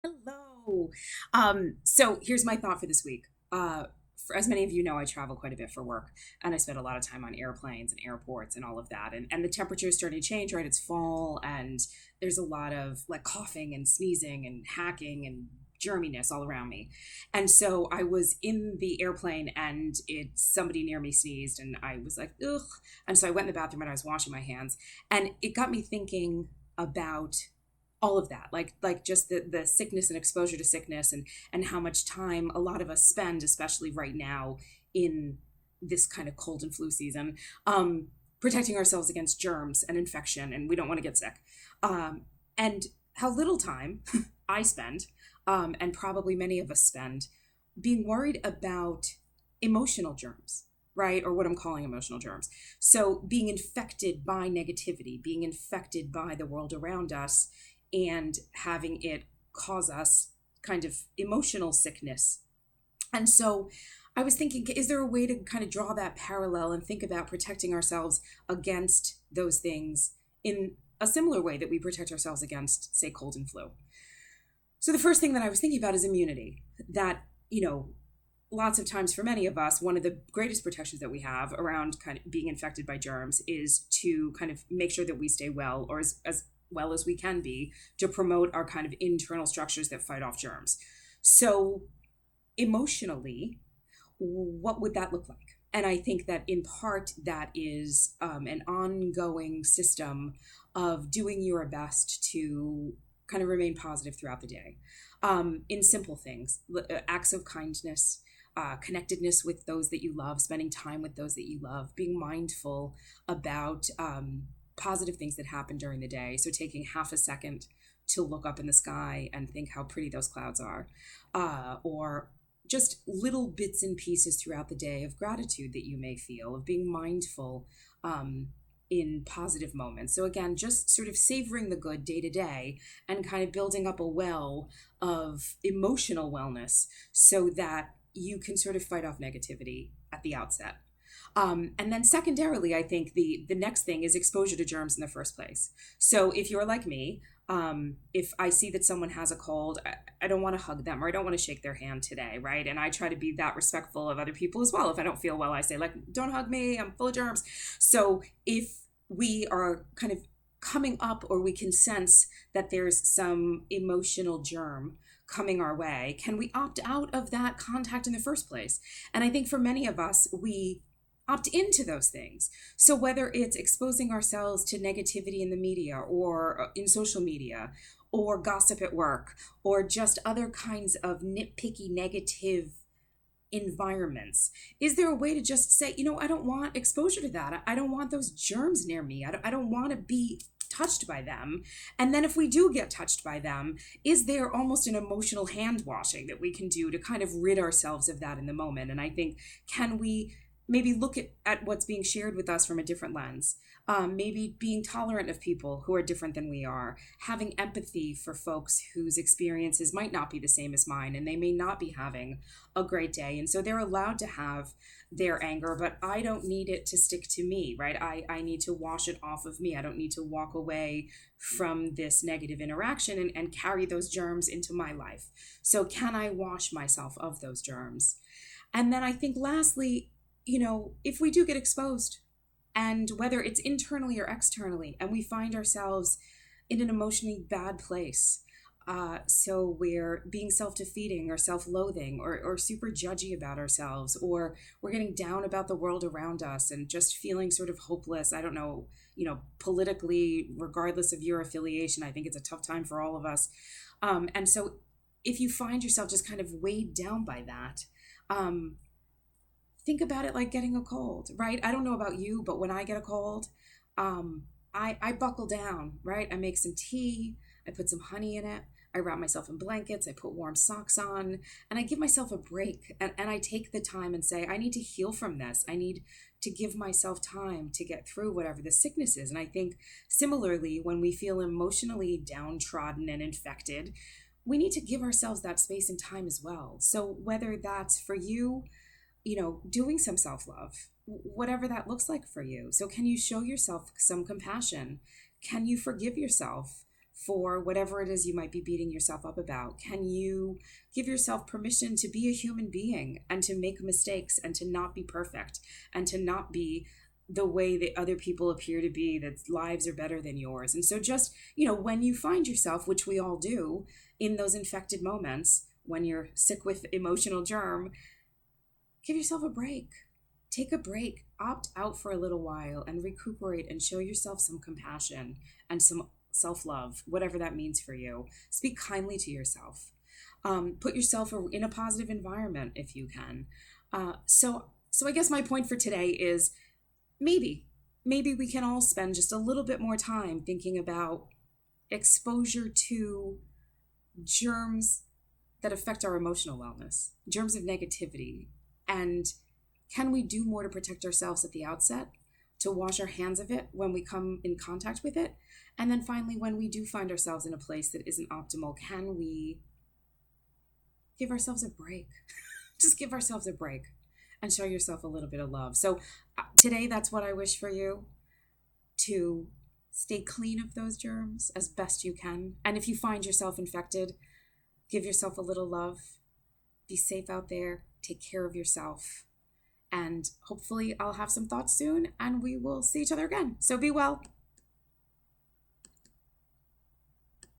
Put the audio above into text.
Hello. So here's my thought for this week. For, as many of you know, I travel quite a bit for work, and I spend a lot of time on airplanes and airports and all of that. And the temperature is starting to change, right? It's fall, and there's a lot of like coughing and sneezing and hacking and germiness all around me. And so I was in the airplane, and somebody near me sneezed, and I was like, ugh. And so I went in the bathroom and I was washing my hands, and it got me thinking about all of that, like just the sickness and exposure to sickness, and how much time a lot of us spend, especially right now in this kind of cold and flu season, protecting ourselves against germs and infection, and we don't want to get sick, and how little time I spend, and probably many of us spend, being worried about emotional germs, right? Or what I'm calling emotional germs. So being infected by negativity, being infected by the world around us, and having it cause us kind of emotional sickness. And so I was thinking, is there a way to kind of draw that parallel and think about protecting ourselves against those things in a similar way that we protect ourselves against, say, cold and flu? So the first thing that I was thinking about is immunity. That, lots of times for many of us, one of the greatest protections that we have around kind of being infected by germs is to kind of make sure that we stay well, or as well as we can be, to promote our kind of internal structures that fight off germs. So emotionally, what would that look like? And I think that in part that is an ongoing system of doing your best to kind of remain positive throughout the day, in simple things, acts of kindness, connectedness with those that you love, spending time with those that you love, being mindful about positive things that happen during the day. So taking half a second to look up in the sky and think how pretty those clouds are, or just little bits and pieces throughout the day of gratitude that you may feel, of being mindful in positive moments. So again, just sort of savoring the good day to day and kind of building up a well of emotional wellness so that you can sort of fight off negativity at the outset. And then secondarily, I think the next thing is exposure to germs in the first place. So if you're like me, if I see that someone has a cold, I don't want to hug them, or I don't want to shake their hand today, right? And I try to be that respectful of other people as well. If I don't feel well, I say, like, don't hug me, I'm full of germs. So if we are kind of coming up, or we can sense that there's some emotional germ coming our way, can we opt out of that contact in the first place? And I think for many of us, we opt into those things. So whether it's exposing ourselves to negativity in the media, or in social media, or gossip at work, or just other kinds of nitpicky negative environments, is there a way to just say, I don't want exposure to that. I don't want those germs near me. I don't want to be touched by them. And then if we do get touched by them, is there almost an emotional hand washing that we can do to kind of rid ourselves of that in the moment? And I think, can we maybe look at what's being shared with us from a different lens? Maybe being tolerant of people who are different than we are, having empathy for folks whose experiences might not be the same as mine, and they may not be having a great day. And so they're allowed to have their anger, but I don't need it to stick to me, right? I need to wash it off of me. I don't need to walk away from this negative interaction and carry those germs into my life. So can I wash myself of those germs? And then I think lastly, if we do get exposed, and whether it's internally or externally, and we find ourselves in an emotionally bad place, so we're being self-defeating or self-loathing, or super judgy about ourselves, or we're getting down about the world around us and just feeling sort of hopeless. I don't know, politically, regardless of your affiliation, I think it's a tough time for all of us. And so if you find yourself just kind of weighed down by that, think about it like getting a cold, right? I don't know about you, but when I get a cold, I buckle down, right? I make some tea, I put some honey in it, I wrap myself in blankets, I put warm socks on, and I give myself a break. And I take the time and say, I need to heal from this. I need to give myself time to get through whatever the sickness is. And I think similarly, when we feel emotionally downtrodden and infected, we need to give ourselves that space and time as well. So whether that's for you, doing some self love, whatever that looks like for you. So, can you show yourself some compassion? Can you forgive yourself for whatever it is you might be beating yourself up about? Can you give yourself permission to be a human being and to make mistakes and to not be perfect and to not be the way that other people appear to be, that lives are better than yours? And so just, when you find yourself, which we all do, in those infected moments, when you're sick with emotional germ, give yourself a break. Take a break, opt out for a little while and recuperate and show yourself some compassion and some self-love, whatever that means for you. Speak kindly to yourself. Put yourself in a positive environment if you can. So I guess my point for today is maybe we can all spend just a little bit more time thinking about exposure to germs that affect our emotional wellness, germs of negativity, and can we do more to protect ourselves at the outset, to wash our hands of it when we come in contact with it? And then finally, when we do find ourselves in a place that isn't optimal, can we give ourselves a break? Just give ourselves a break and show yourself a little bit of love. So today, that's what I wish for you, to stay clean of those germs as best you can. And if you find yourself infected, give yourself a little love. Be safe out there. Take care of yourself. And hopefully I'll have some thoughts soon and we will see each other again. So be well.